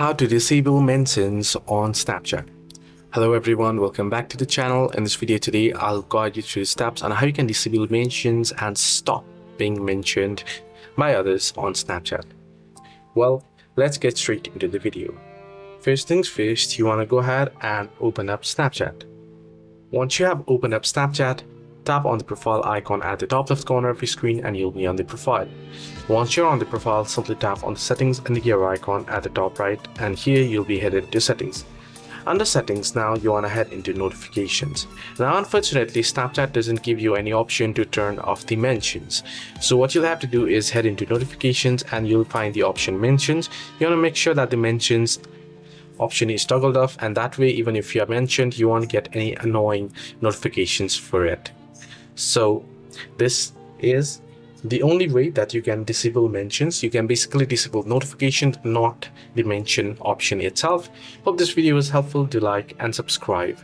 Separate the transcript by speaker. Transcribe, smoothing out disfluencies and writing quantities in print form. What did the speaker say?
Speaker 1: How to disable mentions on Snapchat. Hello everyone, welcome back to the channel. In this video today, I'll guide you through the steps on how you can disable mentions and stop being mentioned by others on Snapchat. Well, let's get straight into the video. First things first, you want to go ahead and open up Snapchat. Once you have opened up Snapchat, tap on the profile icon at the top left corner of your screen and you'll be on the profile. Once you're on the profile, simply tap on the settings and the gear icon at the top right, and here you'll be headed to settings. Under settings, now you want to head into notifications. Now unfortunately, Snapchat doesn't give you any option to turn off the mentions. So what you'll have to do is head into notifications and you'll find the option mentions. You want to make sure that the mentions option is toggled off, and that way even if you are mentioned, you won't get any annoying notifications for it. So this is the only way that you can disable mentions. You can basically disable notifications, not the mention option itself. Hope this video was helpful. Do like and subscribe.